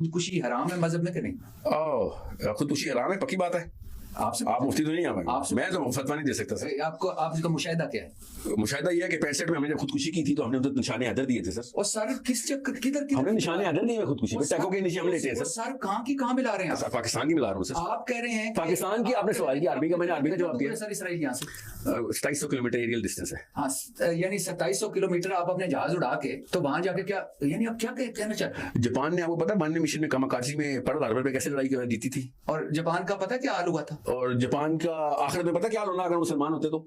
خودکشی حرام ہے مذہب میں کہ نہیں؟ خودکشی حرام ہے، پکی بات ہے. آپ مفتی تو نہیں ہیں، میں تو فتویٰ نہیں دے سکتا سر. آپ کا مشاہدہ کیا ہے؟ مشاہدہ یہ ہے کہ 65 میں ہم نے جب خودکشی کی تھی تو ہم نے ادھر نشانے حیدر دیے تھے سر. اور سر کس کدھر ہم نے نشانے حیدر دیے خودکشی پہ، ٹیکوں کے نیچے ہم لیٹے ہیں سر. سر کہاں کی کہاں ملا رہے ہیں آپ؟ پاکستان کی ملا رہا ہوں سر. آپ کہہ رہے ہیں پاکستان کی. آپ نے سوال کیا عربی کا، میں نے عربی کا جواب دیا. سر اسرائیل یہاں سے 2700 کلومیٹر ایریل ڈسٹینس ہے. ہاں، یعنی 2700 کلومیٹر آپ اپنے جہاز اڑا کے تو وہاں جا کے کیا، یعنی آپ کیا کہنا چاہتے ہیں؟ جاپان نے، آپ کو پتا ہے ون مشن میں کاماکاچی میں پرل ہاربر پہ کیسے لڑائی جیتی تھی؟ اور جاپان کا پتا کیا حال ہوا تھا؟ اور جاپان کا آخرت میں پتا کیا حال ہونا اگر مسلمان ہوتے تو؟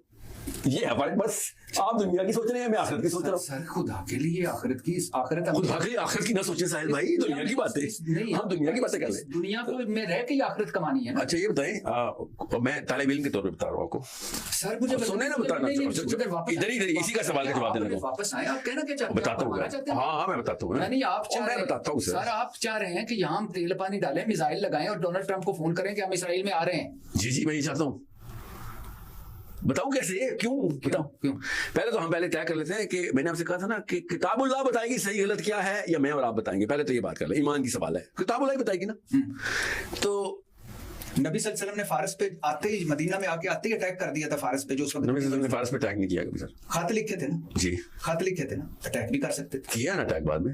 یہ ہے فرق. بس آپ دنیا کی سوچ رہے ہیں، میں آخرت کی سوچ رہا ہوں. سر خدا کے لیے آخرت کی آخرت کی نہ سوچیں ساحل بھائی، دنیا کی باتیں ہم دنیا کی باتیں کر رہے ہیں. دنیا کو میں رہ کے آخرت کمانی ہے. اچھا یہ بتائیں، میں طالب علم کے طور پہ بتا رہا ہوں آپ کو. سر مجھے سنیں نا، بتانا ادھر اسی کا سوال کا جواب دینا. واپس آئے، آپ کہنا کیا چاہتے ہیں؟ بتاتا ہوں. ہاں میں بتاتا ہوں. یعنی آپ بتاتا ہوں سر، آپ چاہ رہے ہیں کہ یہاں ہم تیل پانی ڈالیں، میزائل لگائیں اور ڈونلڈ ٹرمپ کو فون کریں کہ ہم اسرائیل میں آ رہے ہیں؟ جی میں یہ چاہتا ہوں. بتاؤں کیسے، کیوں بتاؤں؟ پہلے تو ہم طے کر لیتے ہیں کہ میں نے آپ سے کہا تھا نا کہ کتاب اللہ بتائے گی صحیح غلط کیا ہے، یا میں اور آپ بتائیں گے. پہلے تو یہ بات کر لیں، ایمان کی سوال ہے. کتاب اللہ بتائے گی نا. تو نبی صلی اللہ علیہ وسلم نے فارس پہ آتے ہی، مدینہ میں آ کے آتے ہی اٹیک کر دیا تھا فارس پہ. جو اس وقت نبی صلی اللہ علیہ وسلم نے فارس پہ اٹیک نہیں کیا کبھی سر. خط لکھے تھے نا. جی خط لکھے تھے نا، اٹیک بھی کر سکتے تھے. کیا نا اٹیک بعد میں،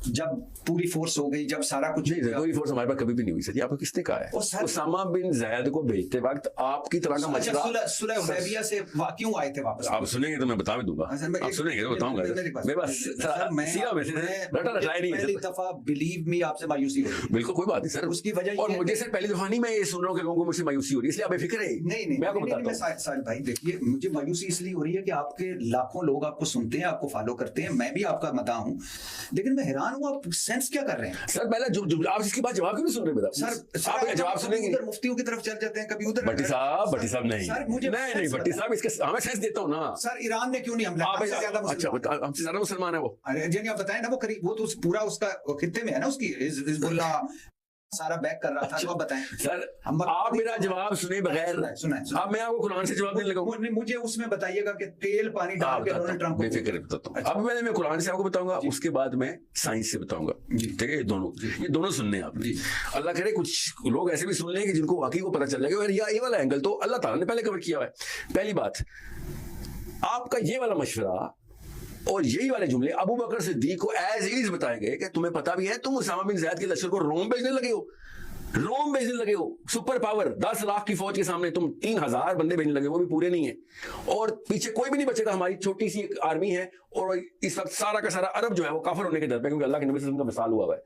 جب پوری فورس ہو گئی، جب سارا کچھ. نہیں کوئی فورس ہمارے پاس کبھی بھی نہیں ہوئی سر. یہ آپ کو کس نے کہا ہے؟ اسامہ بن زید کو بھیجتے وقت آپ کی طرح کا مشورہ صلح حدیبیہ سے کیوں آئے تھے واپس؟ آپ سنیں گے تو میں بتا بھی دوں گا. آپ سنیں گے تو بتاؤں گا. میں بس سیرا میں سے رٹا رٹایا نہیں ہے. پہلی دفعہ بلیو می آپ سے مایوسی ہو رہی ہے. بالکل کوئی بات نہیں سر. اس کی وجہ اور مجھے سر پہلی دفعہ نہیں میں یہ سن رہا ہوں کہ لوگوں کو مجھ سے مایوسی ہو رہی ہے، اس لیے آپ بے فکر ہے. نہیں میں آپ کو بتاتا ہوں ساحل بھائی، دیکھیے مجھے مایوسی اس لیے ہو رہی ہے کہ آپ کے لاکھوں لوگ آپ کو سنتے ہیں، آپ کو فالو کرتے ہیں، میں بھی آپ کا مداح ہوں، لیکن میں حیران ہوں آپ سینس کیا کر رہے ہیں سر. پہلے آپ اس کے بعد جواب کیوں نہیں سن رہے میرا؟ سر آپ کا جواب سنیں گے. ادھر مفتیوں کی طرف چل جاتے ہیں، کبھی ادھر. بھٹی صاحب نہیں بھٹی صاحب اس کے میں سینس دیتا ہوں نا. سر ایران نے کیوں نہیں حملہ؟ اچھا ہم سے زیادہ مسلمان ہے وہ. جی آپ بتائیں نا، وہ قریب وہ تو پورا اس کا خطے میں ہے نا، اس کی حزب اللہ سارا بیک کر رہا تھا. بتائیں سر، آپ میرا جواب سنے بغیر اب میں آپ کو قرآن سے جواب دینے لگا ہوں. مجھے اس میں بتائیے گا کہ تیل پانی ڈال کے ڈونلڈ ٹرمپ بے فکر بتاتا ہوں. اب میں قرآن سے آپ کو بتاؤں گا، اس کے بعد میں سائنس سے بتاؤں گا. ٹھیک ہے، یہ دونوں سننے ہیں آپ. اللہ کرے کچھ لوگ ایسے بھی سن لیں کہ جن کو واقعی کو پتہ چل جائے گا یہ والا اینگل تو اللہ تعالیٰ نے پہلے کور کیا ہوا ہے. پہلی بات، آپ کا یہ والا مشورہ اور یہی والے جملے ابو بکر صدیق کو ایز ایز بتائے گئے کہ تمہیں پتا بھی ہے تم اسامہ بن زید کے لشکر کو روم بھیجنے لگے ہو. سپر پاور 10 لاکھ کی فوج کے سامنے تم 3000 بندے بھیجنے لگے، وہ بھی پورے نہیں ہیں، اور پیچھے کوئی بھی نہیں بچے گا. ہماری چھوٹی سی ایک آرمی ہے، اور اس وقت سارا کا سارا عرب جو ہے وہ کافر ہونے کے در پہ، کیونکہ اللہ کے نبی صلی اللہ علیہ وسلم کا وصال ہوا ہے.